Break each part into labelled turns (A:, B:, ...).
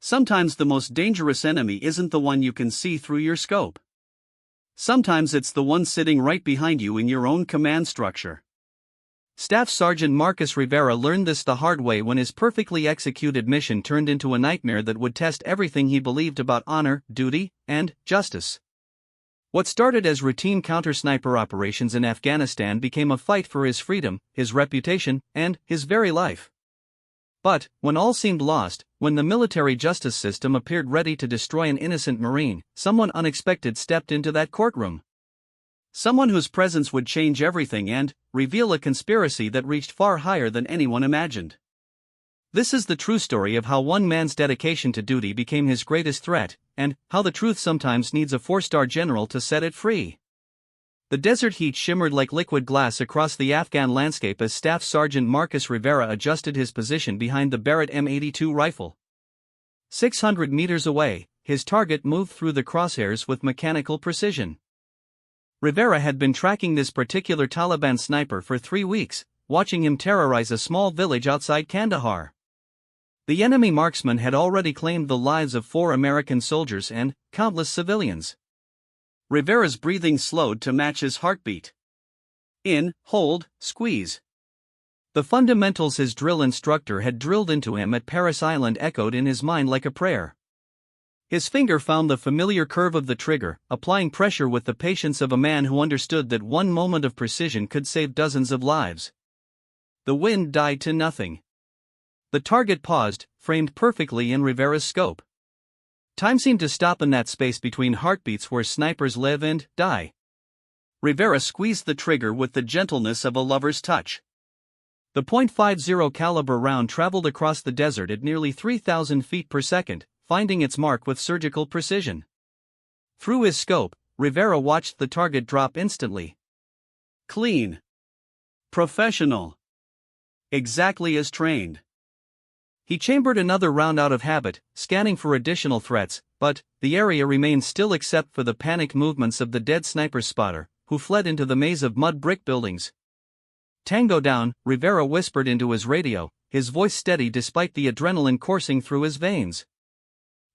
A: Sometimes the most dangerous enemy isn't the one you can see through your scope. Sometimes it's the one sitting right behind you in your own command structure. Staff Sergeant Marcus Rivera learned this the hard way when his perfectly executed mission turned into a nightmare that would test everything he believed about honor, duty, and justice. What started as routine counter-sniper operations in Afghanistan became a fight for his freedom, his reputation, and his very life. But, when all seemed lost, when the military justice system appeared ready to destroy an innocent Marine, someone unexpected stepped into that courtroom. Someone whose presence would change everything and reveal a conspiracy that reached far higher than anyone imagined. This is the true story of how one man's dedication to duty became his greatest threat, and how the truth sometimes needs a 4-star general to set it free. The desert heat shimmered like liquid glass across the Afghan landscape as Staff Sergeant Marcus Rivera adjusted his position behind the Barrett M82 rifle. 600 meters away, his target moved through the crosshairs with mechanical precision. Rivera had been tracking this particular Taliban sniper for 3 weeks, watching him terrorize a small village outside Kandahar. The enemy marksman had already claimed the lives of 4 American soldiers and countless civilians. Rivera's breathing slowed to match his heartbeat. In, hold, squeeze. The fundamentals his drill instructor had drilled into him at Paris Island echoed in his mind like a prayer. His finger found the familiar curve of the trigger, applying pressure with the patience of a man who understood that one moment of precision could save dozens of lives. The wind died to nothing. The target paused, framed perfectly in Rivera's scope. Time seemed to stop in that space between heartbeats where snipers live and die. Rivera squeezed the trigger with the gentleness of a lover's touch. The .50 caliber round traveled across the desert at nearly 3,000 feet per second, finding its mark with surgical precision. Through his scope, Rivera watched the target drop instantly. Clean. Professional. Exactly as trained. He chambered another round out of habit, scanning for additional threats, but the area remained still except for the panicked movements of the dead sniper spotter, who fled into the maze of mud brick buildings. Tango down, Rivera whispered into his radio, his voice steady despite the adrenaline coursing through his veins.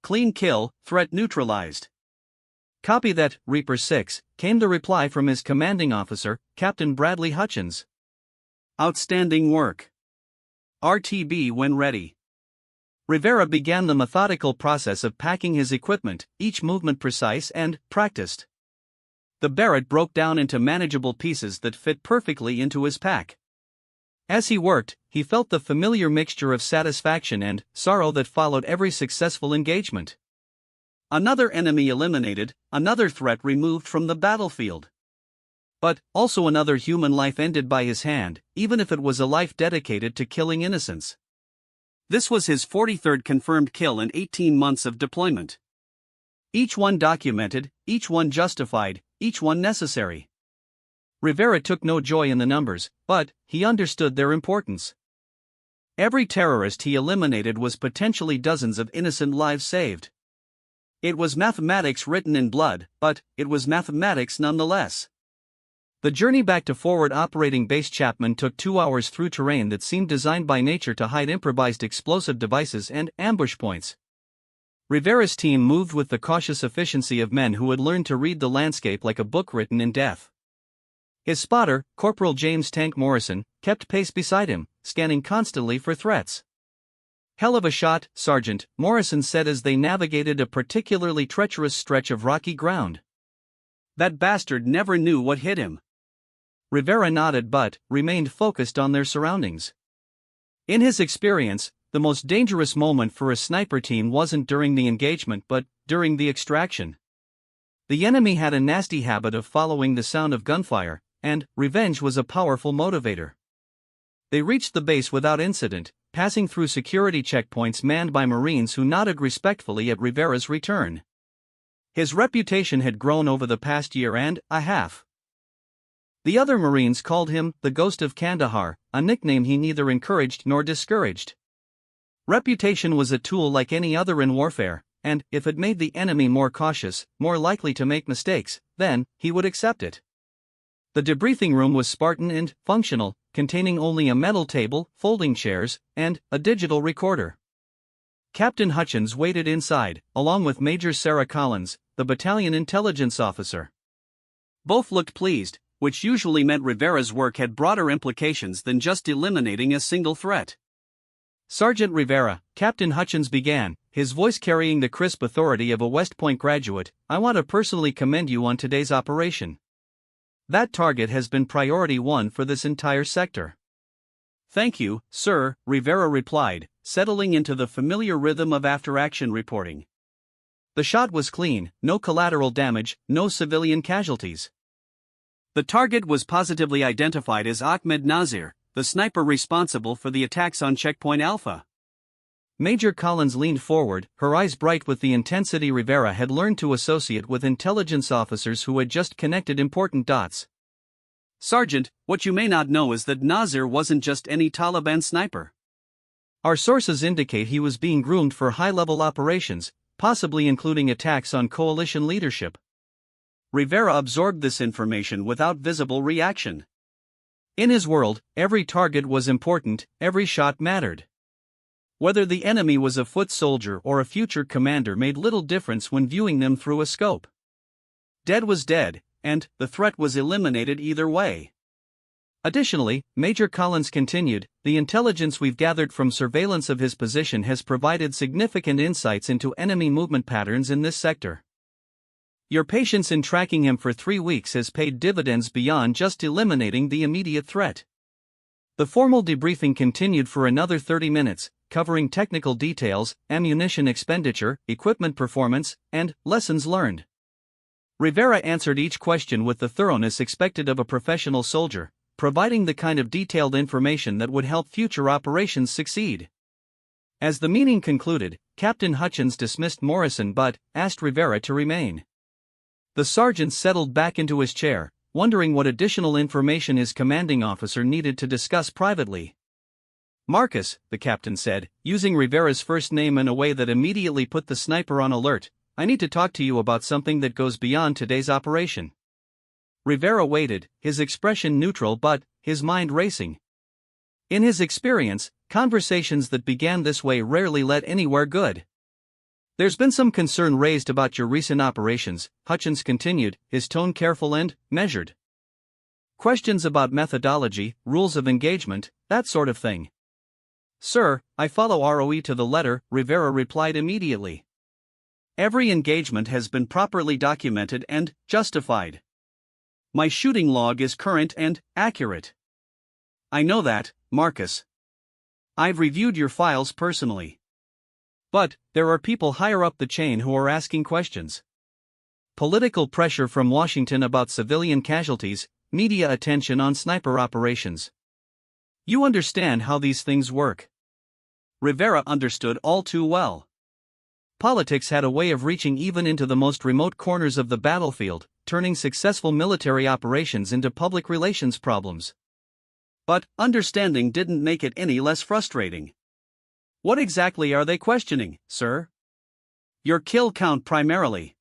A: Clean kill, threat neutralized. Copy that, Reaper 6, came the reply from his commanding officer, Captain Bradley Hutchins. Outstanding work. RTB when ready. Rivera began the methodical process of packing his equipment, each movement precise and practiced. The Barrett broke down into manageable pieces that fit perfectly into his pack. As he worked, he felt the familiar mixture of satisfaction and sorrow that followed every successful engagement. Another enemy eliminated, another threat removed from the battlefield. But also another human life ended by his hand, even if it was a life dedicated to killing innocents. This was his 43rd confirmed kill in 18 months of deployment. Each one documented, each one justified, each one necessary. Rivera took no joy in the numbers, but he understood their importance. Every terrorist he eliminated was potentially dozens of innocent lives saved. It was mathematics written in blood, but it was mathematics nonetheless. The journey back to Forward Operating Base Chapman took 2 hours through terrain that seemed designed by nature to hide improvised explosive devices and ambush points. Rivera's team moved with the cautious efficiency of men who had learned to read the landscape like a book written in death. His spotter, Corporal James Tank Morrison, kept pace beside him, scanning constantly for threats. "Hell of a shot, Sergeant," Morrison said as they navigated a particularly treacherous stretch of rocky ground. "That bastard never knew what hit him." Rivera nodded but remained focused on their surroundings. In his experience, the most dangerous moment for a sniper team wasn't during the engagement but during the extraction. The enemy had a nasty habit of following the sound of gunfire, and revenge was a powerful motivator. They reached the base without incident, passing through security checkpoints manned by Marines who nodded respectfully at Rivera's return. His reputation had grown over the past year and a half. The other Marines called him the Ghost of Kandahar, a nickname he neither encouraged nor discouraged. Reputation was a tool like any other in warfare, and if it made the enemy more cautious, more likely to make mistakes, then he would accept it. The debriefing room was Spartan and functional, containing only a metal table, folding chairs, and a digital recorder. Captain Hutchins waited inside, along with Major Sarah Collins, the battalion intelligence officer. Both looked pleased, which usually meant Rivera's work had broader implications than just eliminating a single threat. "Sergeant Rivera," Captain Hutchins began, his voice carrying the crisp authority of a West Point graduate, "I want to personally commend you on today's operation. That target has been priority one for this entire sector." "Thank you, sir," Rivera replied, settling into the familiar rhythm of after-action reporting. The shot was clean, no collateral damage, no civilian casualties. The target was positively identified as Ahmed Nazir, the sniper responsible for the attacks on Checkpoint Alpha. Major Collins leaned forward, her eyes bright with the intensity Rivera had learned to associate with intelligence officers who had just connected important dots. "Sergeant, what you may not know is that Nazir wasn't just any Taliban sniper. Our sources indicate he was being groomed for high-level operations, possibly including attacks on coalition leadership." Rivera absorbed this information without visible reaction. In his world, every target was important, every shot mattered. Whether the enemy was a foot soldier or a future commander made little difference when viewing them through a scope. Dead was dead, and the threat was eliminated either way. Additionally, Major Collins continued, "The intelligence we've gathered from surveillance of his position has provided significant insights into enemy movement patterns in this sector. Your patience in tracking him for 3 weeks has paid dividends beyond just eliminating the immediate threat." The formal debriefing continued for another 30 minutes, covering technical details, ammunition expenditure, equipment performance, and lessons learned. Rivera answered each question with the thoroughness expected of a professional soldier, providing the kind of detailed information that would help future operations succeed. As the meeting concluded, Captain Hutchins dismissed Morrison but asked Rivera to remain. The sergeant settled back into his chair, wondering what additional information his commanding officer needed to discuss privately. "Marcus," the captain said, using Rivera's first name in a way that immediately put the sniper on alert, "I need to talk to you about something that goes beyond today's operation." Rivera waited, his expression neutral but his mind racing. In his experience, conversations that began this way rarely led anywhere good. "There's been some concern raised about your recent operations," Hutchins continued, his tone careful and measured. "Questions about methodology, rules of engagement, that sort of thing." "Sir, I follow ROE to the letter," Rivera replied immediately. "Every engagement has been properly documented and justified. My shooting log is current and accurate." "I know that, Marcus. I've reviewed your files personally. But there are people higher up the chain who are asking questions. Political pressure from Washington about civilian casualties, media attention on sniper operations. You understand how these things work." Rivera understood all too well. Politics had a way of reaching even into the most remote corners of the battlefield, turning successful military operations into public relations problems. But understanding didn't make it any less frustrating. "What exactly are they questioning, sir?" "Your kill count primarily.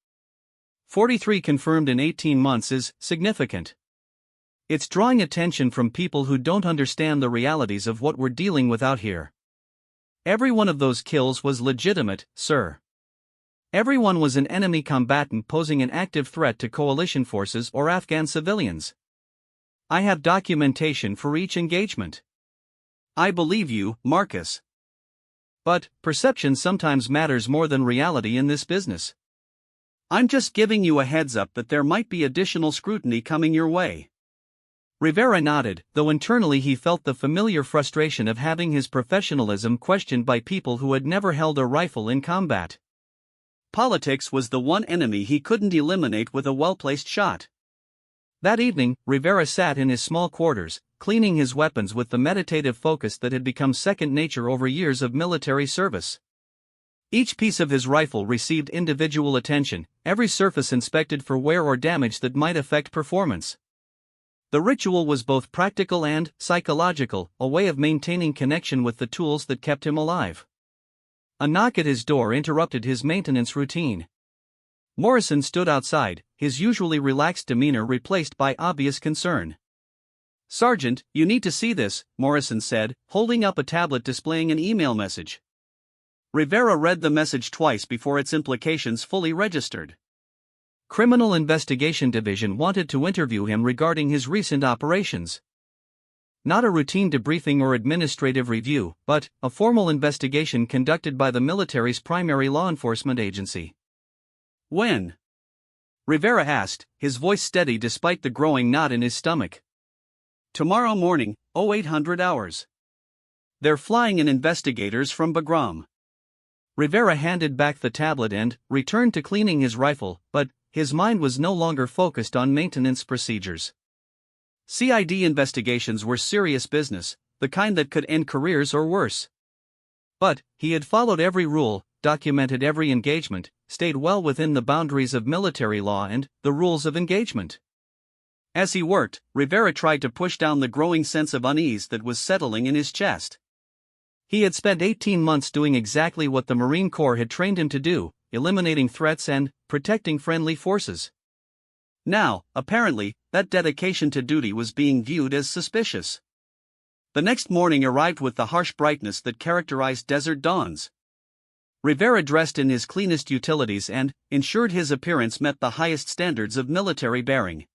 A: 43 confirmed in 18 months is significant. It's drawing attention from people who don't understand the realities of what we're dealing with out here. Every one of those kills was legitimate, sir. Everyone was an enemy combatant posing an active threat to coalition forces or Afghan civilians. I have documentation for each engagement." "I believe you, Marcus. But perception sometimes matters more than reality in this business. I'm just giving you a heads up that there might be additional scrutiny coming your way." Rivera nodded, though internally he felt the familiar frustration of having his professionalism questioned by people who had never held a rifle in combat. Politics was the one enemy he couldn't eliminate with a well-placed shot. That evening, Rivera sat in his small quarters, cleaning his weapons with the meditative focus that had become second nature over years of military service. Each piece of his rifle received individual attention, every surface inspected for wear or damage that might affect performance. The ritual was both practical and psychological, a way of maintaining connection with the tools that kept him alive. A knock at his door interrupted his maintenance routine. Morrison stood outside, his usually relaxed demeanor replaced by obvious concern. "Sergeant, you need to see this," Morrison said, holding up a tablet displaying an email message. Rivera read the message twice before its implications fully registered. Criminal Investigation Division wanted to interview him regarding his recent operations. Not a routine debriefing or administrative review, but a formal investigation conducted by the military's primary law enforcement agency. When? Rivera asked, his voice steady despite the growing knot in his stomach. Tomorrow morning, 0800 hours. They're flying in investigators from Bagram. Rivera handed back the tablet and returned to cleaning his rifle, but his mind was no longer focused on maintenance procedures. CID investigations were serious business, the kind that could end careers or worse. But he had followed every rule, documented every engagement, stayed well within the boundaries of military law and the rules of engagement. As he worked, Rivera tried to push down the growing sense of unease that was settling in his chest. He had spent 18 months doing exactly what the Marine Corps had trained him to do, eliminating threats and protecting friendly forces. Now, apparently, that dedication to duty was being viewed as suspicious. The next morning arrived with the harsh brightness that characterized desert dawns. Rivera dressed in his cleanest utilities and ensured his appearance met the highest standards of military bearing.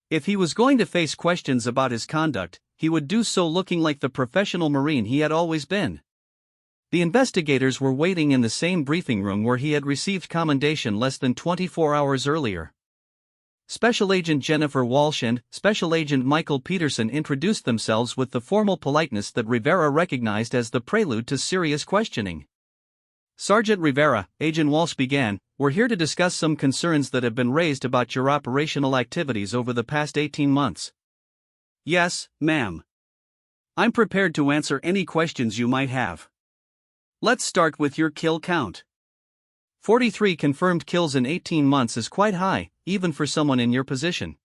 A: If he was going to face questions about his conduct, he would do so looking like the professional Marine he had always been. The investigators were waiting in the same briefing room where he had received commendation less than 24 hours earlier. Special Agent Jennifer Walsh and Special Agent Michael Peterson introduced themselves with the formal politeness that Rivera recognized as the prelude to serious questioning. Sergeant Rivera, Agent Walsh began, we're here to discuss some concerns that have been raised about your operational activities over the past 18 months. Yes, ma'am. I'm prepared to answer any questions you might have. Let's start with your kill count. 43 confirmed kills in 18 months is quite high, even for someone in your position.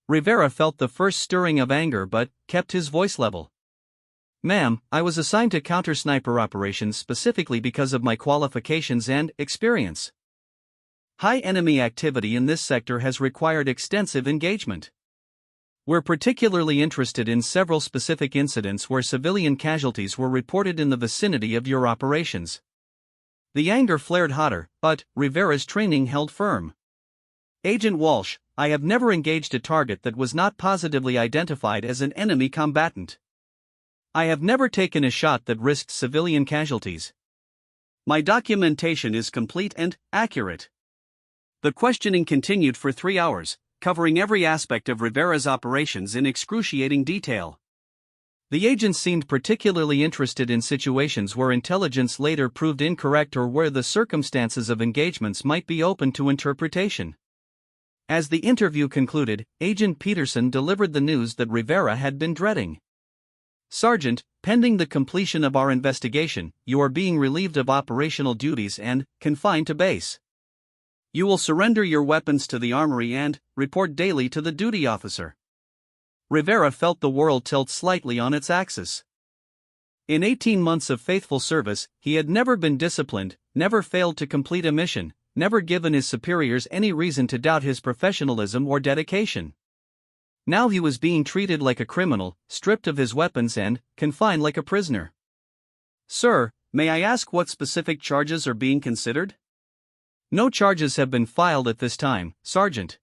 A: Rivera felt the first stirring of anger but kept his voice level. Ma'am, I was assigned to counter-sniper operations specifically because of my qualifications and experience. High enemy activity in this sector has required extensive engagement. We're particularly interested in several specific incidents where civilian casualties were reported in the vicinity of your operations. The anger flared hotter, but Rivera's training held firm. Agent Walsh, I have never engaged a target that was not positively identified as an enemy combatant. I have never taken a shot that risked civilian casualties. My documentation is complete and accurate. The questioning continued for 3 hours, covering every aspect of Rivera's operations in excruciating detail. The agents seemed particularly interested in situations where intelligence later proved incorrect or where the circumstances of engagements might be open to interpretation. As the interview concluded, Agent Peterson delivered the news that Rivera had been dreading. Sergeant, pending the completion of our investigation, you are being relieved of operational duties and confined to base. You will surrender your weapons to the armory and report daily to the duty officer. Rivera felt the world tilt slightly on its axis. In 18 months of faithful service, he had never been disciplined, never failed to complete a mission, never given his superiors any reason to doubt his professionalism or dedication. Now he was being treated like a criminal, stripped of his weapons and confined like a prisoner. Sir, may I ask what specific charges are being considered? No charges have been filed at this time, Sergeant.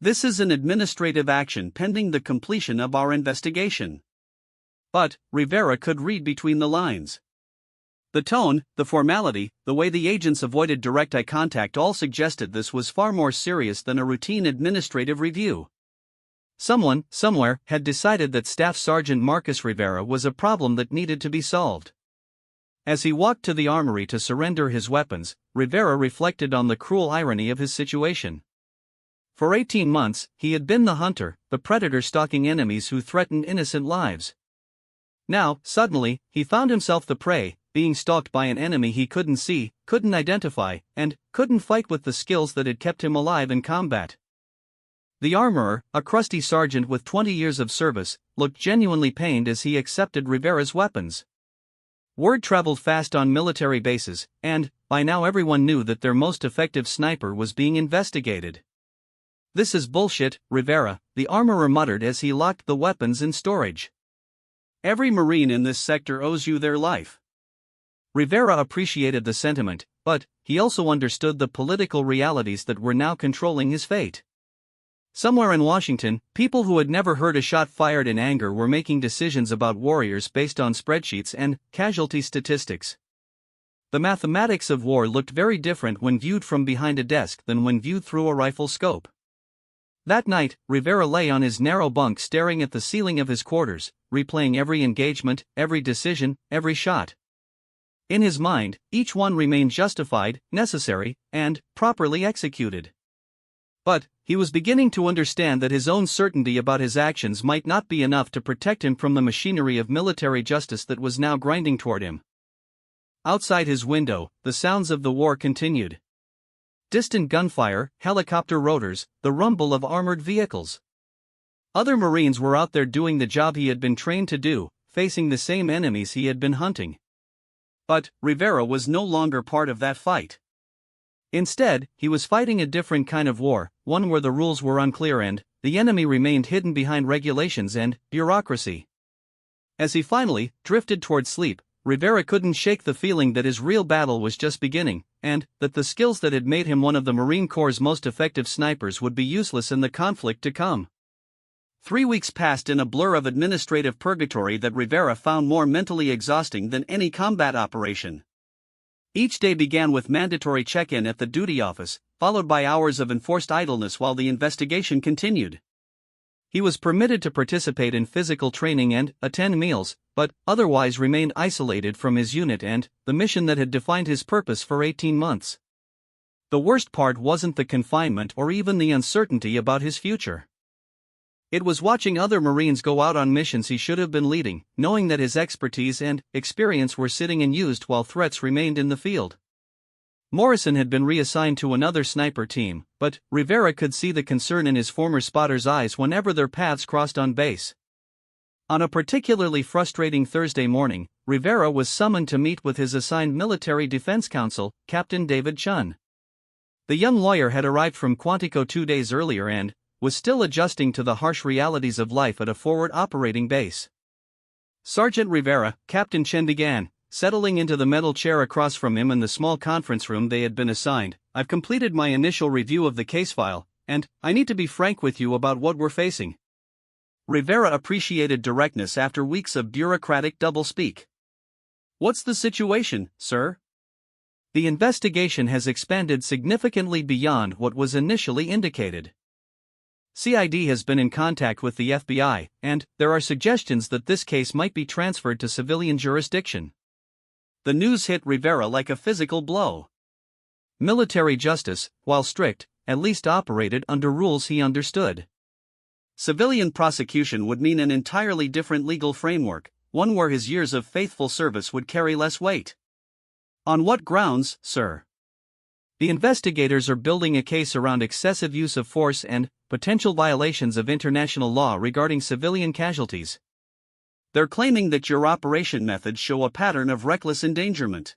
A: This is an administrative action pending the completion of our investigation. But Rivera could read between the lines. The tone, the formality, the way the agents avoided direct eye contact all suggested this was far more serious than a routine administrative review. Someone, somewhere, had decided that Staff Sergeant Marcus Rivera was a problem that needed to be solved. As he walked to the armory to surrender his weapons, Rivera reflected on the cruel irony of his situation. For 18 months, he had been the hunter, the predator stalking enemies who threatened innocent lives. Now, suddenly, he found himself the prey, being stalked by an enemy he couldn't see, couldn't identify, and couldn't fight with the skills that had kept him alive in combat. The armorer, a crusty sergeant with 20 years of service, looked genuinely pained as he accepted Rivera's weapons. Word traveled fast on military bases, and, by now everyone knew that their most effective sniper was being investigated. This is bullshit, Rivera, the armorer muttered as he locked the weapons in storage. Every Marine in this sector owes you their life. Rivera appreciated the sentiment, but he also understood the political realities that were now controlling his fate. Somewhere in Washington, people who had never heard a shot fired in anger were making decisions about warriors based on spreadsheets and casualty statistics. The mathematics of war looked very different when viewed from behind a desk than when viewed through a rifle scope. That night, Rivera lay on his narrow bunk staring at the ceiling of his quarters, replaying every engagement, every decision, every shot. In his mind, each one remained justified, necessary, and properly executed. But he was beginning to understand that his own certainty about his actions might not be enough to protect him from the machinery of military justice that was now grinding toward him. Outside his window, the sounds of the war continued. Distant gunfire, helicopter rotors, the rumble of armored vehicles. Other Marines were out there doing the job he had been trained to do, facing the same enemies he had been hunting. But Rivera was no longer part of that fight. Instead, he was fighting a different kind of war, one where the rules were unclear and the enemy remained hidden behind regulations and bureaucracy. As he finally drifted toward sleep, Rivera couldn't shake the feeling that his real battle was just beginning, and that the skills that had made him one of the Marine Corps' most effective snipers would be useless in the conflict to come. 3 weeks passed in a blur of administrative purgatory that Rivera found more mentally exhausting than any combat operation. Each day began with mandatory check-in at the duty office, followed by hours of enforced idleness while the investigation continued. He was permitted to participate in physical training and attend meals, but otherwise remained isolated from his unit and the mission that had defined his purpose for 18 months. The worst part wasn't the confinement or even the uncertainty about his future. It was watching other Marines go out on missions he should have been leading, knowing that his expertise and experience were sitting unused while threats remained in the field. Morrison had been reassigned to another sniper team, but Rivera could see the concern in his former spotter's eyes whenever their paths crossed on base. On a particularly frustrating Thursday morning, Rivera was summoned to meet with his assigned military defense counsel, Captain David Chun. The young lawyer had arrived from Quantico 2 days earlier and was still adjusting to the harsh realities of life at a forward operating base. Sergeant Rivera, Captain Chen began, settling into the metal chair across from him in the small conference room they had been assigned. I've completed my initial review of the case file, and I need to be frank with you about what we're facing. Rivera appreciated directness after weeks of bureaucratic doublespeak. What's the situation, sir? The investigation has expanded significantly beyond what was initially indicated. CID has been in contact with the FBI, and there are suggestions that this case might be transferred to civilian jurisdiction. The news hit Rivera like a physical blow. Military justice, while strict, at least operated under rules he understood. Civilian prosecution would mean an entirely different legal framework, one where his years of faithful service would carry less weight. On what grounds, sir? The investigators are building a case around excessive use of force and potential violations of international law regarding civilian casualties. They're claiming that your operation methods show a pattern of reckless endangerment.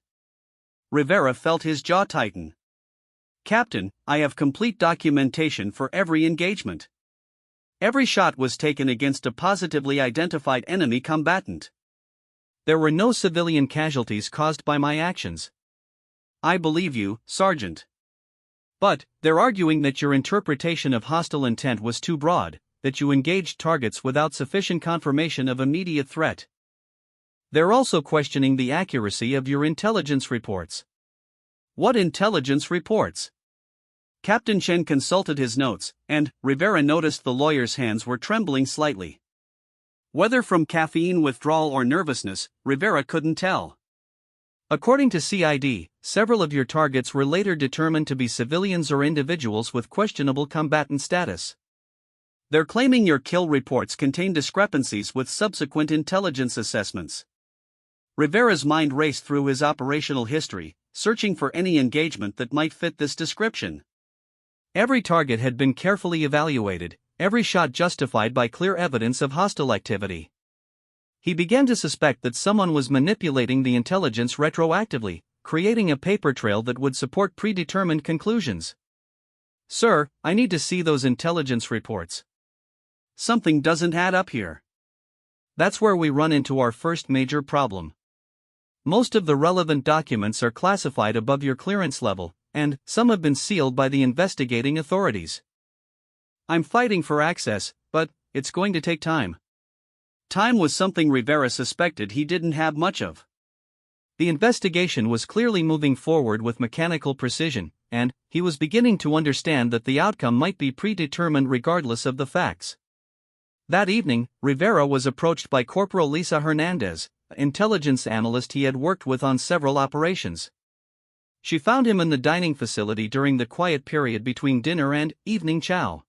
A: Rivera felt his jaw tighten. Captain, I have complete documentation for every engagement. Every shot was taken against a positively identified enemy combatant. There were no civilian casualties caused by my actions. I believe you, Sergeant. But they're arguing that your interpretation of hostile intent was too broad, that you engaged targets without sufficient confirmation of immediate threat. They're also questioning the accuracy of your intelligence reports. What intelligence reports? Captain Chen consulted his notes, and Rivera noticed the lawyer's hands were trembling slightly. Whether from caffeine withdrawal or nervousness, Rivera couldn't tell. According to CID, several of your targets were later determined to be civilians or individuals with questionable combatant status. They're claiming your kill reports contain discrepancies with subsequent intelligence assessments. Rivera's mind raced through his operational history, searching for any engagement that might fit this description. Every target had been carefully evaluated, every shot justified by clear evidence of hostile activity. He began to suspect that someone was manipulating the intelligence retroactively, creating a paper trail that would support predetermined conclusions. Sir, I need to see those intelligence reports. Something doesn't add up here. That's where we run into our first major problem. most of the relevant documents are classified above your clearance level, and some have been sealed by the investigating authorities. I'm fighting for access, but it's going to take time. Time was something Rivera suspected he didn't have much of. The investigation was clearly moving forward with mechanical precision, and he was beginning to understand that the outcome might be predetermined regardless of the facts. That evening, Rivera was approached by Corporal Lisa Hernandez, an intelligence analyst he had worked with on several operations. She found him in the dining facility during the quiet period between dinner and evening chow.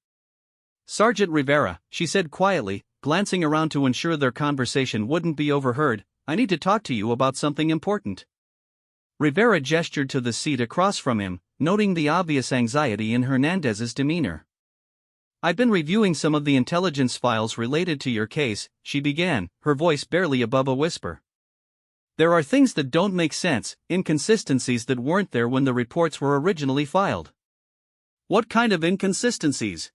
A: "Sergeant Rivera," she said quietly, glancing around to ensure their conversation wouldn't be overheard, "I need to talk to you about something important." Rivera gestured to the seat across from him, noting the obvious anxiety in Hernandez's demeanor. "I've been reviewing some of the intelligence files related to your case," she began, her voice barely above a whisper. "There are things that don't make sense, inconsistencies that weren't there when the reports were originally filed." "What kind of inconsistencies?"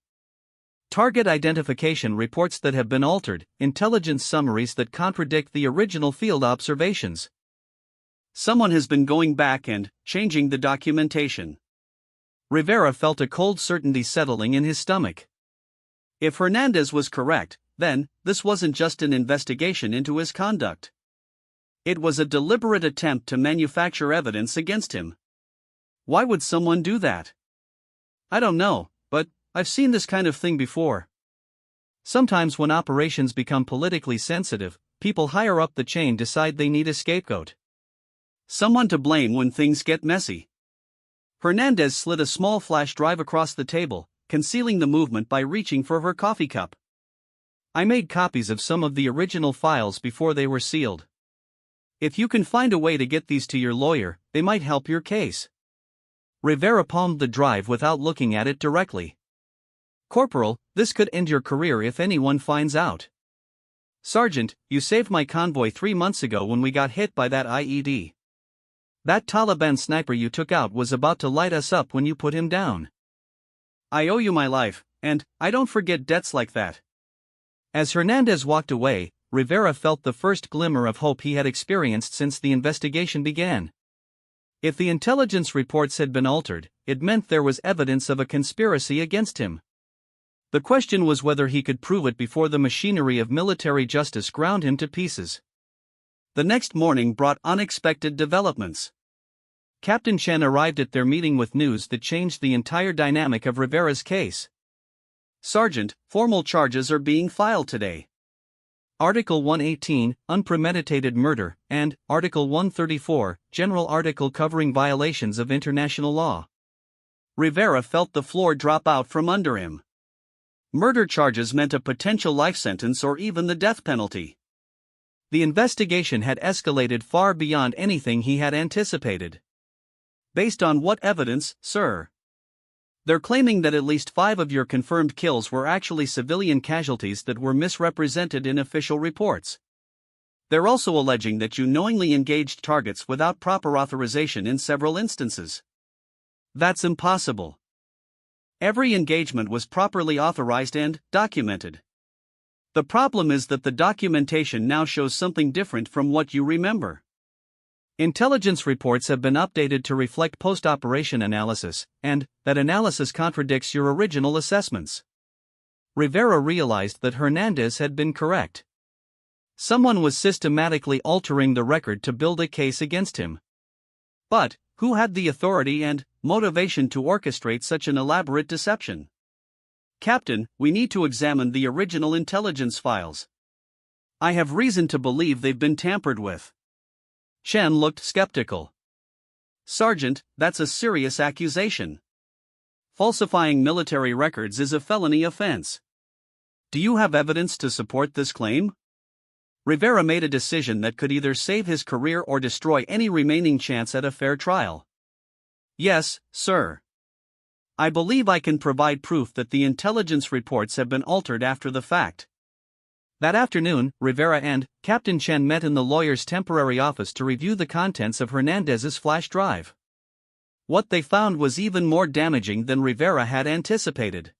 A: "Target identification reports that have been altered, intelligence summaries that contradict the original field observations." "Someone has been going back and changing the documentation." Rivera felt a cold certainty settling in his stomach. If Hernandez was correct, then this wasn't just an investigation into his conduct. It was a deliberate attempt to manufacture evidence against him. Why would someone do that? "I don't know, but I've seen this kind of thing before." Sometimes when operations become politically sensitive, people higher up the chain decide they need a scapegoat. Someone to blame when things get messy. Hernandez slid a small flash drive across the table, concealing the movement by reaching for her coffee cup. "I made copies of some of the original files before they were sealed. If you can find a way to get these to your lawyer, they might help your case." Rivera palmed the drive without looking at it directly. "Corporal, this could end your career if anyone finds out." "Sergeant, you saved my convoy 3 months ago when we got hit by that IED. That Taliban sniper you took out was about to light us up when you put him down. I owe you my life, and I don't forget debts like that." As Hernandez walked away, Rivera felt the first glimmer of hope he had experienced since the investigation began. If the intelligence reports had been altered, it meant there was evidence of a conspiracy against him. The question was whether he could prove it before the machinery of military justice ground him to pieces. The next morning brought unexpected developments. Captain Chen arrived at their meeting with news that changed the entire dynamic of Rivera's case. "Sergeant, formal charges are being filed today. Article 118, unpremeditated murder, and Article 134, general article covering violations of international law." Rivera felt the floor drop out from under him. Murder charges meant a potential life sentence or even the death penalty. The investigation had escalated far beyond anything he had anticipated. "Based on what evidence, sir?" "They're claiming that at least 5 of your confirmed kills were actually civilian casualties that were misrepresented in official reports. They're also alleging that you knowingly engaged targets without proper authorization in several instances." "That's impossible. Every engagement was properly authorized and documented. The problem is that the documentation now shows something different from what you remember. Intelligence reports have been updated to reflect post-operation analysis, and that analysis contradicts your original assessments." Rivera realized that Hernandez had been correct. Someone was systematically altering the record to build a case against him. But who had the authority and motivation to orchestrate such an elaborate deception? "Captain, we need to examine the original intelligence files. I have reason to believe they've been tampered with." Chen looked skeptical. "Sergeant, that's a serious accusation. Falsifying military records is a felony offense. Do you have evidence to support this claim?" Rivera made a decision that could either save his career or destroy any remaining chance at a fair trial. "Yes, sir. I believe I can provide proof that the intelligence reports have been altered after the fact." That afternoon, Rivera and Captain Chen met in the lawyer's temporary office to review the contents of Hernandez's flash drive. What they found was even more damaging than Rivera had anticipated.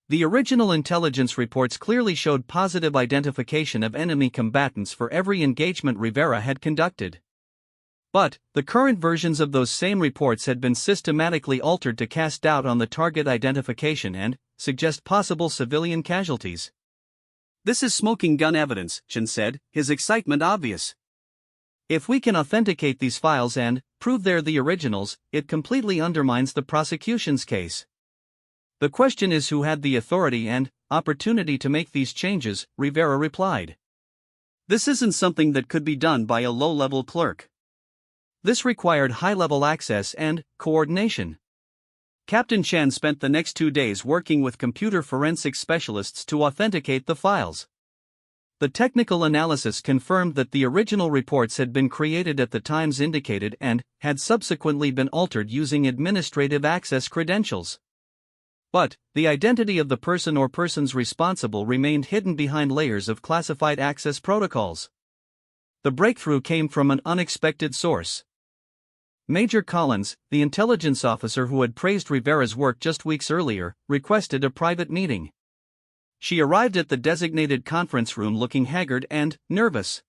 A: The original intelligence reports clearly showed positive identification of enemy combatants for every engagement Rivera had conducted. But, the current versions of those same reports had been systematically altered to cast doubt on the target identification and suggest possible civilian casualties. "This is smoking gun evidence," Chen said, his excitement obvious. "If we can authenticate these files and prove they're the originals, it completely undermines the prosecution's case. The question is who had the authority and opportunity to make these changes," Rivera replied. "This isn't something that could be done by a low-level clerk. This required high-level access and coordination." Captain Chen spent the next 2 days working with computer forensics specialists to authenticate the files. The technical analysis confirmed that the original reports had been created at the times indicated and had subsequently been altered using administrative access credentials. But, the identity of the person or persons responsible remained hidden behind layers of classified access protocols. The breakthrough came from an unexpected source. Major Collins, the intelligence officer who had praised Rivera's work just weeks earlier, requested a private meeting. She arrived at the designated conference room looking haggard and nervous.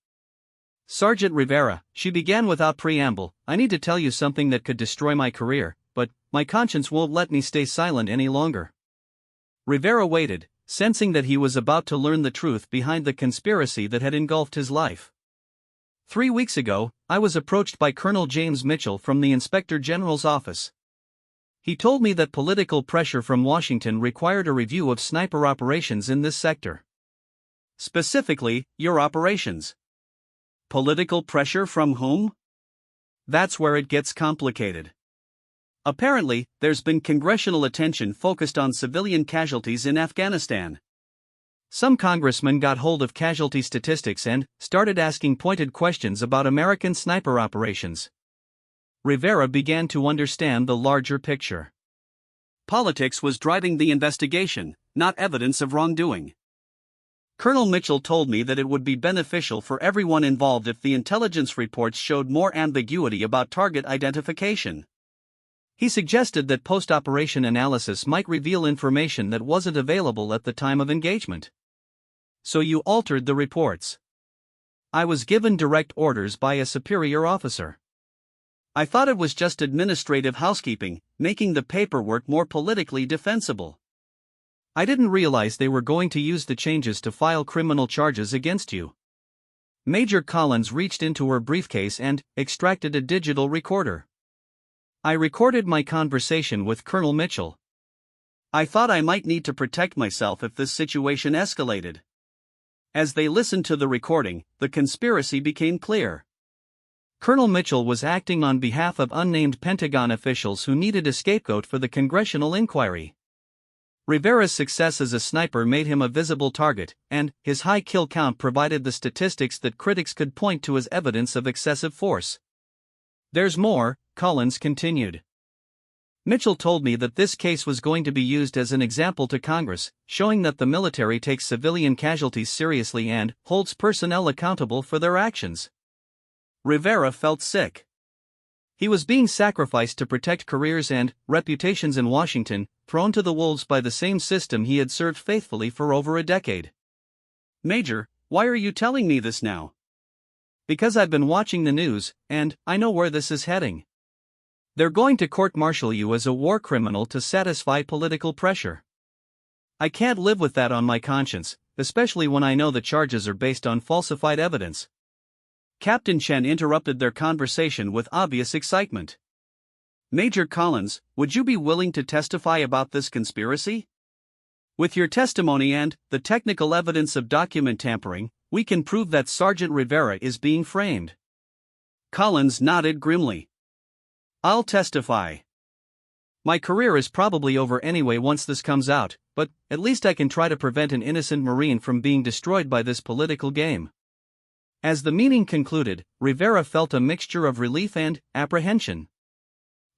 A: "Sergeant Rivera," she began without preamble, "I need to tell you something that could destroy my career, but my conscience won't let me stay silent any longer." Rivera waited, sensing that he was about to learn the truth behind the conspiracy that had engulfed his life. 3 weeks ago, I was approached by Colonel James Mitchell from the Inspector General's office. He told me that political pressure from Washington required a review of sniper operations in this sector. "Specifically, your operations." "Political pressure from whom?" "That's where it gets complicated. Apparently, there's been congressional attention focused on civilian casualties in Afghanistan. Some congressmen got hold of casualty statistics and started asking pointed questions about American sniper operations." Rivera began to understand the larger picture. Politics was driving the investigation, not evidence of wrongdoing. "Colonel Mitchell told me that it would be beneficial for everyone involved if the intelligence reports showed more ambiguity about target identification. He suggested that post-operation analysis might reveal information that wasn't available at the time of engagement." "So you altered the reports?" "I was given direct orders by a superior officer. I thought it was just administrative housekeeping, making the paperwork more politically defensible. I didn't realize they were going to use the changes to file criminal charges against you." Major Collins reached into her briefcase and extracted a digital recorder. "I recorded my conversation with Colonel Mitchell. I thought I might need to protect myself if this situation escalated." As they listened to the recording, the conspiracy became clear. Colonel Mitchell was acting on behalf of unnamed Pentagon officials who needed a scapegoat for the congressional inquiry. Rivera's success as a sniper made him a visible target, and his high kill count provided the statistics that critics could point to as evidence of excessive force. "There's more," Collins continued. "Mitchell told me that this case was going to be used as an example to Congress, showing that the military takes civilian casualties seriously and holds personnel accountable for their actions." Rivera felt sick. He was being sacrificed to protect careers and reputations in Washington, thrown to the wolves by the same system he had served faithfully for over a decade. "Major, why are you telling me this now?" "Because I've been watching the news, and I know where this is heading. They're going to court-martial you as a war criminal to satisfy political pressure. I can't live with that on my conscience, especially when I know the charges are based on falsified evidence." Captain Chen interrupted their conversation with obvious excitement. "Major Collins, would you be willing to testify about this conspiracy? With your testimony and the technical evidence of document tampering, we can prove that Sergeant Rivera is being framed." Collins nodded grimly. "I'll testify. My career is probably over anyway once this comes out, but at least I can try to prevent an innocent Marine from being destroyed by this political game." As the meeting concluded, Rivera felt a mixture of relief and apprehension.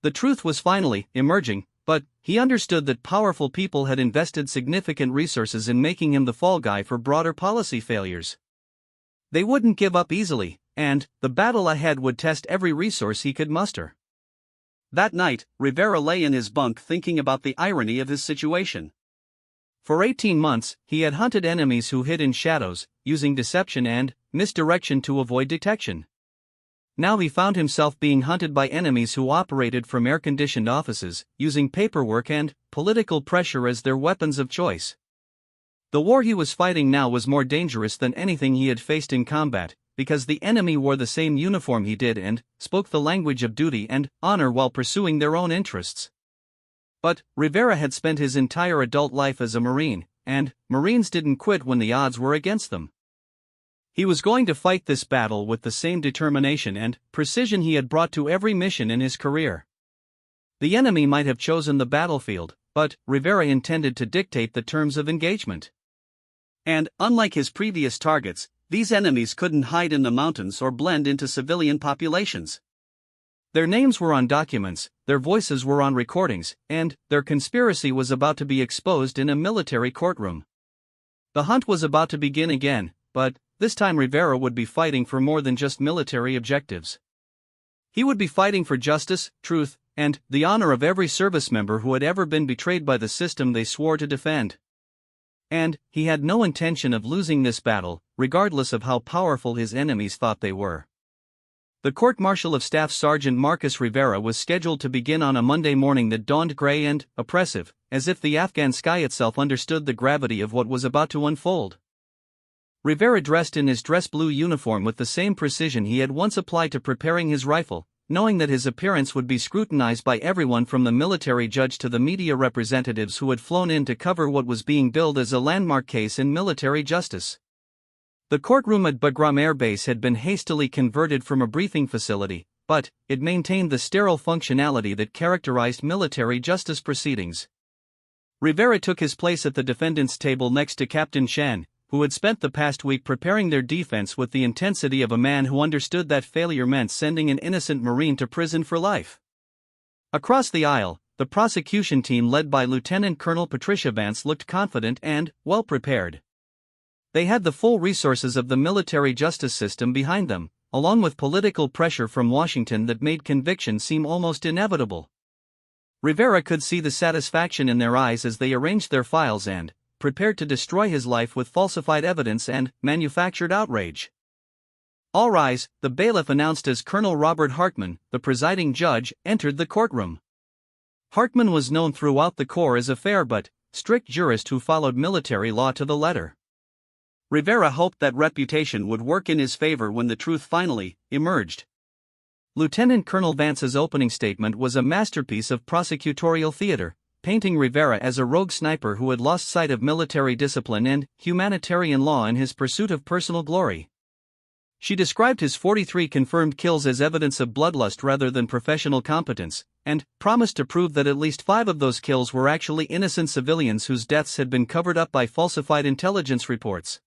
A: The truth was finally emerging, but he understood that powerful people had invested significant resources in making him the fall guy for broader policy failures. They wouldn't give up easily, and the battle ahead would test every resource he could muster. That night, Rivera lay in his bunk thinking about the irony of his situation. For 18 months, he had hunted enemies who hid in shadows, using deception and misdirection to avoid detection. now he found himself being hunted by enemies who operated from air-conditioned offices, using paperwork and political pressure as their weapons of choice. The war he was fighting now was more dangerous than anything he had faced in combat, because the enemy wore the same uniform he did and spoke the language of duty and honor while pursuing their own interests. But Rivera had spent his entire adult life as a Marine, and Marines didn't quit when the odds were against them. He was going to fight this battle with the same determination and precision he had brought to every mission in his career. The enemy might have chosen the battlefield, but Rivera intended to dictate the terms of engagement. And, unlike his previous targets, these enemies couldn't hide in the mountains or blend into civilian populations. Their names were on documents, their voices were on recordings, and their conspiracy was about to be exposed in a military courtroom. The hunt was about to begin again, but this time Rivera would be fighting for more than just military objectives. He would be fighting for justice, truth, and the honor of every service member who had ever been betrayed by the system they swore to defend. And he had no intention of losing this battle, regardless of how powerful his enemies thought they were. The court-martial of Staff Sergeant Marcus Rivera was scheduled to begin on a Monday morning that dawned gray and oppressive, as if the Afghan sky itself understood the gravity of what was about to unfold. Rivera dressed in his dress blue uniform with the same precision he had once applied to preparing his rifle, knowing that his appearance would be scrutinized by everyone from the military judge to the media representatives who had flown in to cover what was being billed as a landmark case in military justice. The courtroom at Bagram Air Base had been hastily converted from a briefing facility, but it maintained the sterile functionality that characterized military justice proceedings. Rivera took his place at the defendant's table next to Captain Shan, who had spent the past week preparing their defense with the intensity of a man who understood that failure meant sending an innocent Marine to prison for life. Across the aisle, the prosecution team led by Lieutenant Colonel Patricia Vance looked confident and well prepared. They had the full resources of the military justice system behind them, along with political pressure from Washington that made conviction seem almost inevitable. Rivera could see the satisfaction in their eyes as they arranged their files and prepared to destroy his life with falsified evidence and manufactured outrage. "All rise," the bailiff announced as Colonel Robert Hartman, the presiding judge, entered the courtroom. Hartman was known throughout the Corps as a fair but strict jurist who followed military law to the letter. Rivera hoped that reputation would work in his favor when the truth finally emerged. Lieutenant Colonel Vance's opening statement was a masterpiece of prosecutorial theater, painting Rivera as a rogue sniper who had lost sight of military discipline and humanitarian law in his pursuit of personal glory. She described his 43 confirmed kills as evidence of bloodlust rather than professional competence, and promised to prove that at least 5 of those kills were actually innocent civilians whose deaths had been covered up by falsified intelligence reports.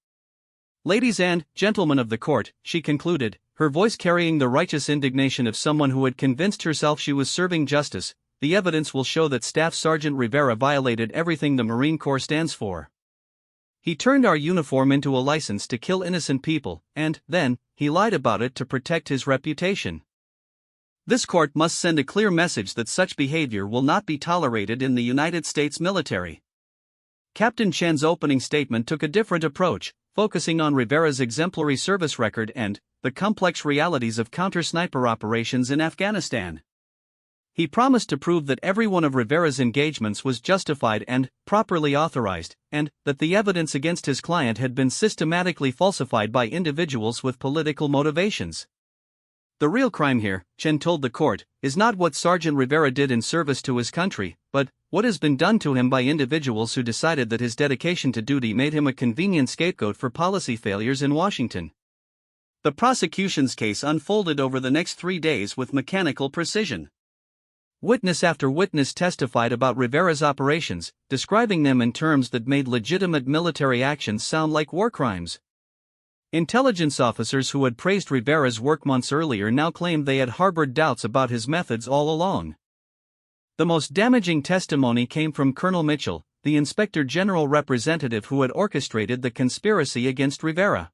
A: "Ladies and gentlemen of the court," she concluded, her voice carrying the righteous indignation of someone who had convinced herself she was serving justice, "the evidence will show that Staff Sergeant Rivera violated everything the Marine Corps stands for. He turned our uniform into a license to kill innocent people, and then he lied about it to protect his reputation. This court must send a clear message that such behavior will not be tolerated in the United States military." Captain Chen's opening statement took a different approach, focusing on Rivera's exemplary service record and the complex realities of counter-sniper operations in Afghanistan. He promised to prove that every one of Rivera's engagements was justified and properly authorized, and that the evidence against his client had been systematically falsified by individuals with political motivations. "The real crime here," Chen told the court, "is not what Sergeant Rivera did in service to his country, but what has been done to him by individuals who decided that his dedication to duty made him a convenient scapegoat for policy failures in Washington." The prosecution's case unfolded over the next 3 days with mechanical precision. Witness after witness testified about Rivera's operations, describing them in terms that made legitimate military actions sound like war crimes. Intelligence officers who had praised Rivera's work months earlier now claimed they had harbored doubts about his methods all along. The most damaging testimony came from Colonel Mitchell, the Inspector General representative who had orchestrated the conspiracy against Rivera.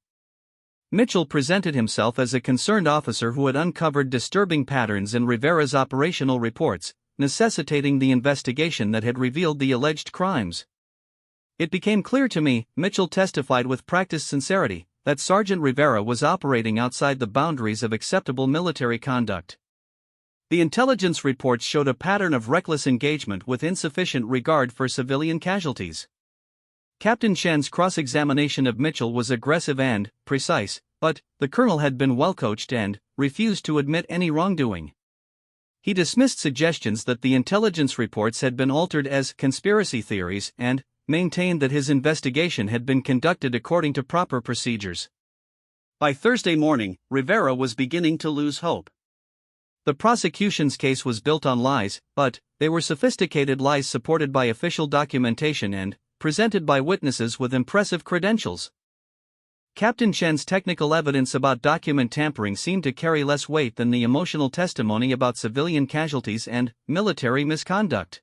A: Mitchell presented himself as a concerned officer who had uncovered disturbing patterns in Rivera's operational reports, necessitating the investigation that had revealed the alleged crimes. "It became clear to me," Mitchell testified with practiced sincerity, that Sergeant Rivera was operating outside the boundaries of acceptable military conduct. The intelligence reports showed a pattern of reckless engagement with insufficient regard for civilian casualties. Captain Chen's cross-examination of Mitchell was aggressive and precise, but the colonel had been well coached and refused to admit any wrongdoing. He dismissed suggestions that the intelligence reports had been altered as conspiracy theories and maintained that his investigation had been conducted according to proper procedures. By Thursday morning, Rivera was beginning to lose hope. The prosecution's case was built on lies, but they were sophisticated lies supported by official documentation and presented by witnesses with impressive credentials. Captain Chen's technical evidence about document tampering seemed to carry less weight than the emotional testimony about civilian casualties and military misconduct.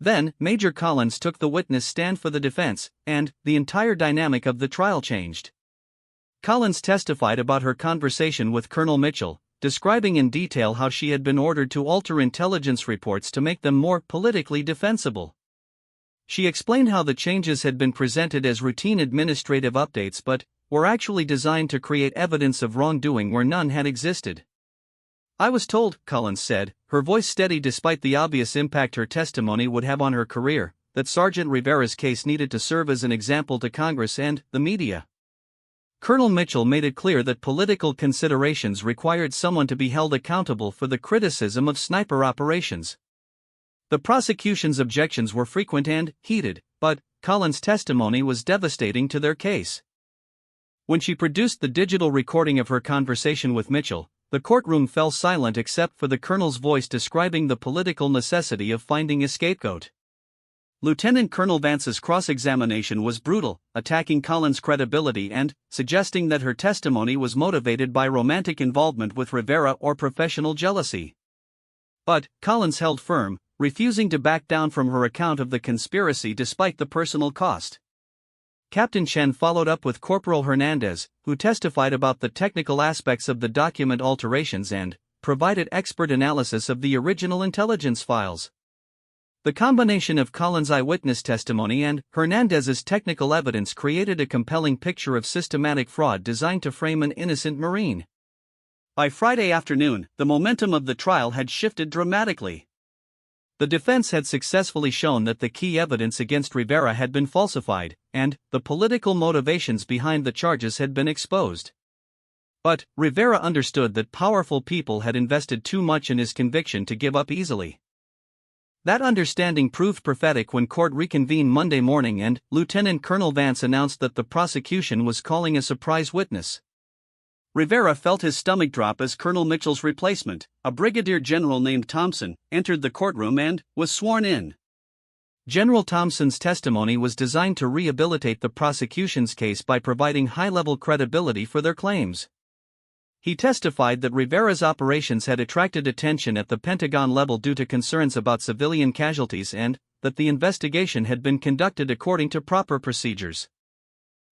A: Then, Major Collins took the witness stand for the defense, and the entire dynamic of the trial changed. Collins testified about her conversation with Colonel Mitchell, describing in detail how she had been ordered to alter intelligence reports to make them more politically defensible. She explained how the changes had been presented as routine administrative updates but were actually designed to create evidence of wrongdoing where none had existed. "I was told," Collins said, her voice steady despite the obvious impact her testimony would have on her career, that Sergeant Rivera's case needed to serve as an example to Congress and the media. Colonel Mitchell made it clear that political considerations required someone to be held accountable for the criticism of sniper operations. The prosecution's objections were frequent and heated, but Collins' testimony was devastating to their case. When she produced the digital recording of her conversation with Mitchell, the courtroom fell silent except for the colonel's voice describing the political necessity of finding a scapegoat. Lieutenant Colonel Vance's cross-examination was brutal, attacking Collins' credibility and suggesting that her testimony was motivated by romantic involvement with Rivera or professional jealousy. But Collins held firm, refusing to back down from her account of the conspiracy despite the personal cost. Captain Chen followed up with Corporal Hernandez, who testified about the technical aspects of the document alterations and provided expert analysis of the original intelligence files. The combination of Collins' eyewitness testimony and Hernandez's technical evidence created a compelling picture of systematic fraud designed to frame an innocent Marine. By Friday afternoon, the momentum of the trial had shifted dramatically. The defense had successfully shown that the key evidence against Rivera had been falsified, and the political motivations behind the charges had been exposed. But Rivera understood that powerful people had invested too much in his conviction to give up easily. That understanding proved prophetic when court reconvened Monday morning and Lieutenant Colonel Vance announced that the prosecution was calling a surprise witness. Rivera felt his stomach drop as Colonel Mitchell's replacement, a brigadier general named Thompson, entered the courtroom and was sworn in. General Thompson's testimony was designed to rehabilitate the prosecution's case by providing high-level credibility for their claims. He testified that Rivera's operations had attracted attention at the Pentagon level due to concerns about civilian casualties and that the investigation had been conducted according to proper procedures.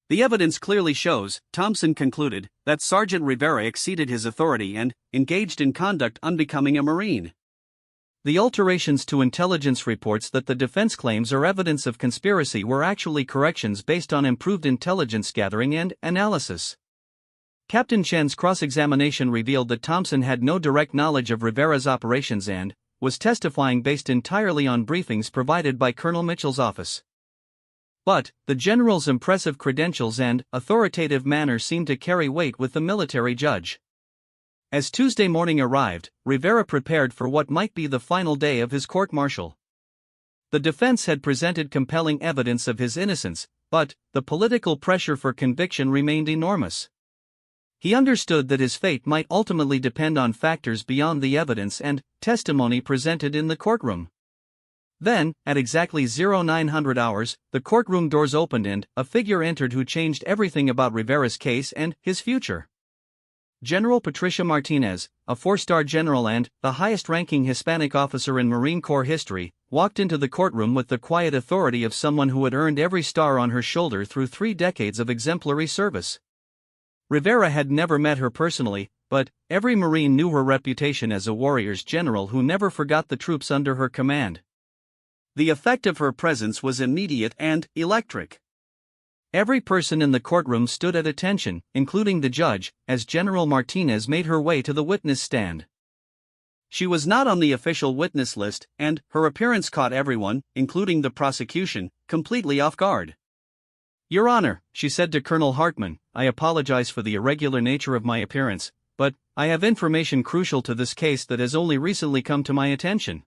A: The evidence clearly shows, Thompson concluded, that Sergeant Rivera exceeded his authority and engaged in conduct unbecoming a Marine. The alterations to intelligence reports that the defense claims are evidence of conspiracy were actually corrections based on improved intelligence gathering and analysis. Captain Chen's cross-examination revealed that Thompson had no direct knowledge of Rivera's operations and was testifying based entirely on briefings provided by Colonel Mitchell's office. But the general's impressive credentials and authoritative manner seemed to carry weight with the military judge. As Tuesday morning arrived, Rivera prepared for what might be the final day of his court-martial. The defense had presented compelling evidence of his innocence, but the political pressure for conviction remained enormous. He understood that his fate might ultimately depend on factors beyond the evidence and testimony presented in the courtroom. Then, at exactly 0900 hours, the courtroom doors opened and a figure entered who changed everything about Rivera's case and his future. General Patricia Martinez, a four-star general and the highest-ranking Hispanic officer in Marine Corps history, walked into the courtroom with the quiet authority of someone who had earned every star on her shoulder through 3 decades of exemplary service. Rivera had never met her personally, but every Marine knew her reputation as a warrior's general who never forgot the troops under her command. The effect of her presence was immediate and electric. Every person in the courtroom stood at attention, including the judge, as General Martinez made her way to the witness stand. She was not on the official witness list, and her appearance caught everyone, including the prosecution, completely off guard. "Your Honor," she said to Colonel Hartman, "I apologize for the irregular nature of my appearance, but I have information crucial to this case that has only recently come to my attention."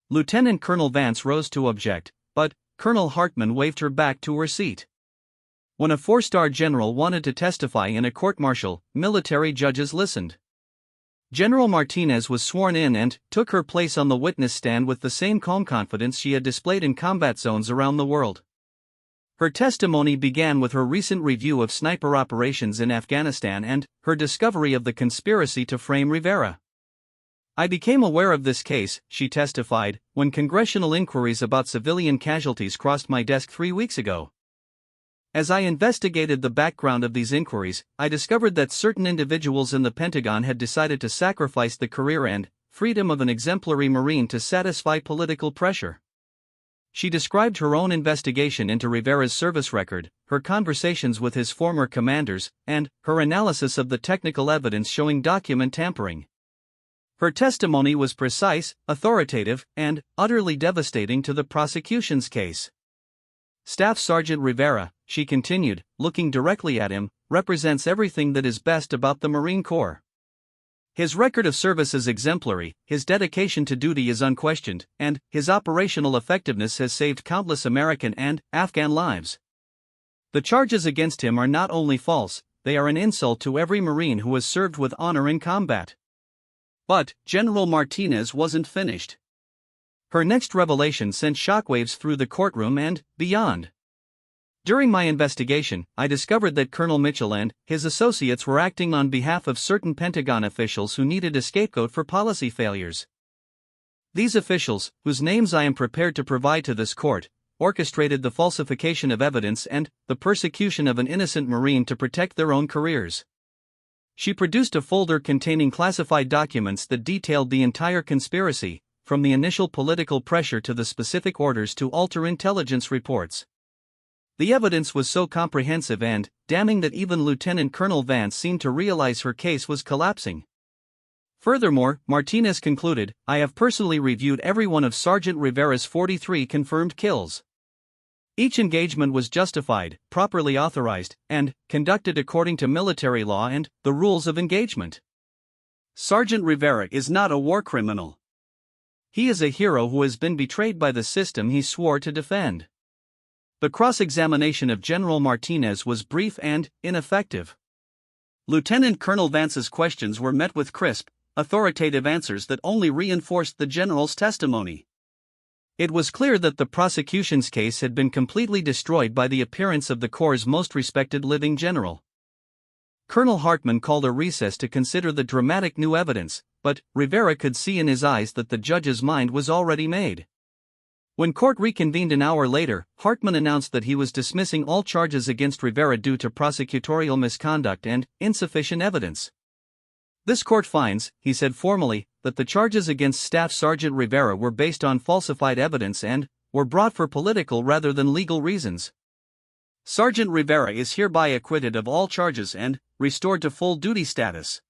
A: Lieutenant Colonel Vance rose to object, but Colonel Hartman waved her back to her seat. When a four-star general wanted to testify in a court-martial, military judges listened. General Martinez was sworn in and took her place on the witness stand with the same calm confidence she had displayed in combat zones around the world. Her testimony began with her recent review of sniper operations in Afghanistan and her discovery of the conspiracy to frame Rivera. "I became aware of this case," she testified, "when congressional inquiries about civilian casualties crossed my desk 3 weeks ago. As I investigated the background of these inquiries, I discovered that certain individuals in the Pentagon had decided to sacrifice the career and freedom of an exemplary Marine to satisfy political pressure." She described her own investigation into Rivera's service record, her conversations with his former commanders, and her analysis of the technical evidence showing document tampering. Her testimony was precise, authoritative, and utterly devastating to the prosecution's case. "Staff Sergeant Rivera," she continued, looking directly at him, "represents everything that is best about the Marine Corps. His record of service is exemplary, his dedication to duty is unquestioned, and his operational effectiveness has saved countless American and Afghan lives. The charges against him are not only false, they are an insult to every Marine who has served with honor in combat." But General Martinez wasn't finished. Her next revelation sent shockwaves through the courtroom and beyond. "During my investigation, I discovered that Colonel Mitchell and his associates were acting on behalf of certain Pentagon officials who needed a scapegoat for policy failures. These officials, whose names I am prepared to provide to this court, orchestrated the falsification of evidence and the persecution of an innocent Marine to protect their own careers." She produced a folder containing classified documents that detailed the entire conspiracy, from the initial political pressure to the specific orders to alter intelligence reports. The evidence was so comprehensive and damning that even Lieutenant Colonel Vance seemed to realize her case was collapsing. Furthermore, Martinez concluded, "I have personally reviewed every one of Sergeant Rivera's 43 confirmed kills. Each engagement was justified, properly authorized, and conducted according to military law and the rules of engagement. Sergeant Rivera is not a war criminal. He is a hero who has been betrayed by the system he swore to defend." The cross-examination of General Martinez was brief and ineffective. Lieutenant Colonel Vance's questions were met with crisp, authoritative answers that only reinforced the general's testimony. It was clear that the prosecution's case had been completely destroyed by the appearance of the Corps' most respected living general. Colonel Hartman called a recess to consider the dramatic new evidence, but Rivera could see in his eyes that the judge's mind was already made. When court reconvened an hour later, Hartman announced that he was dismissing all charges against Rivera due to prosecutorial misconduct and insufficient evidence. "This court finds," he said formally, "that the charges against Staff Sergeant Rivera were based on falsified evidence and were brought for political rather than legal reasons. Sergeant Rivera is hereby acquitted of all charges and restored to full duty status."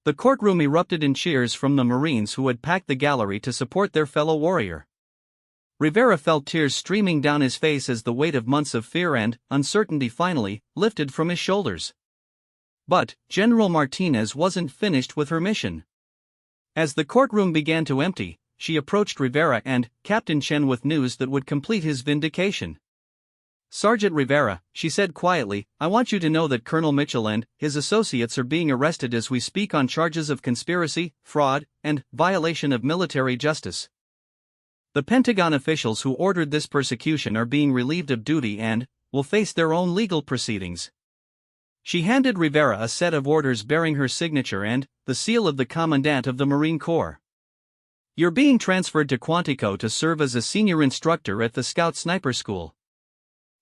A: The courtroom erupted in cheers from the Marines who had packed the gallery to support their fellow warrior. Rivera felt tears streaming down his face as the weight of months of fear and uncertainty finally lifted from his shoulders. But General Martinez wasn't finished with her mission. As the courtroom began to empty, she approached Rivera and Captain Chen with news that would complete his vindication. "Sergeant Rivera," she said quietly, "I want you to know that Colonel Mitchell and his associates are being arrested as we speak on charges of conspiracy, fraud, and violation of military justice. The Pentagon officials who ordered this persecution are being relieved of duty and will face their own legal proceedings." She handed Rivera a set of orders bearing her signature and the seal of the Commandant of the Marine Corps. "You're being transferred to Quantico to serve as a senior instructor at the Scout Sniper School.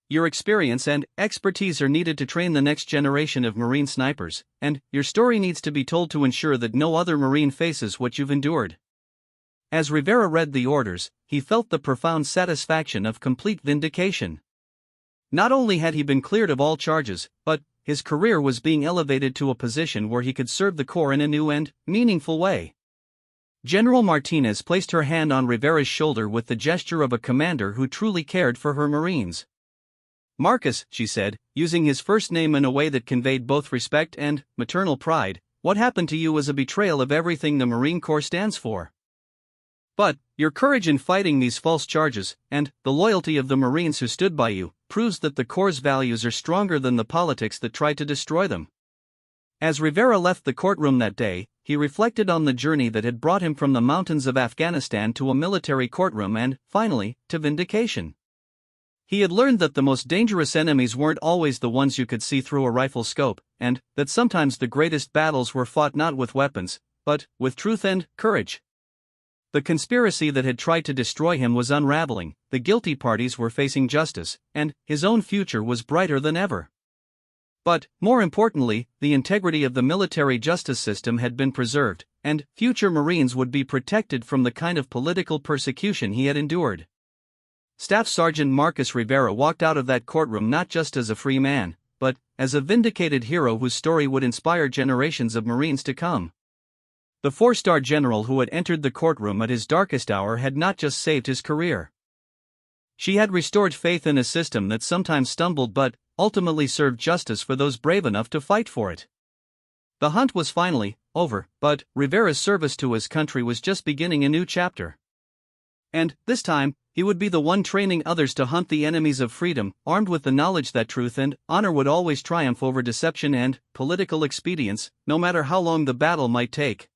A: Your experience and expertise are needed to train the next generation of Marine snipers, and your story needs to be told to ensure that no other Marine faces what you've endured." As Rivera read the orders, he felt the profound satisfaction of complete vindication. Not only had he been cleared of all charges, but his career was being elevated to a position where he could serve the Corps in a new and meaningful way. General Martinez placed her hand on Rivera's shoulder with the gesture of a commander who truly cared for her Marines. "Marcus," she said, using his first name in a way that conveyed both respect and maternal pride, "what happened to you was a betrayal of everything the Marine Corps stands for. But your courage in fighting these false charges, and the loyalty of the Marines who stood by you, proves that the Corps' values are stronger than the politics that tried to destroy them." As Rivera left the courtroom that day, he reflected on the journey that had brought him from the mountains of Afghanistan to a military courtroom and, finally, to vindication. He had learned that the most dangerous enemies weren't always the ones you could see through a rifle scope, and that sometimes the greatest battles were fought not with weapons, but with truth and courage. The conspiracy that had tried to destroy him was unraveling, the guilty parties were facing justice, and his own future was brighter than ever. But, more importantly, the integrity of the military justice system had been preserved, and future Marines would be protected from the kind of political persecution he had endured. Staff Sergeant Marcus Rivera walked out of that courtroom not just as a free man, but as a vindicated hero whose story would inspire generations of Marines to come. The four-star general who had entered the courtroom at his darkest hour had not just saved his career. She had restored faith in a system that sometimes stumbled but ultimately served justice for those brave enough to fight for it. The hunt was finally over, but Rivera's service to his country was just beginning a new chapter. And, this time, he would be the one training others to hunt the enemies of freedom, armed with the knowledge that truth and honor would always triumph over deception and political expedience, no matter how long the battle might take.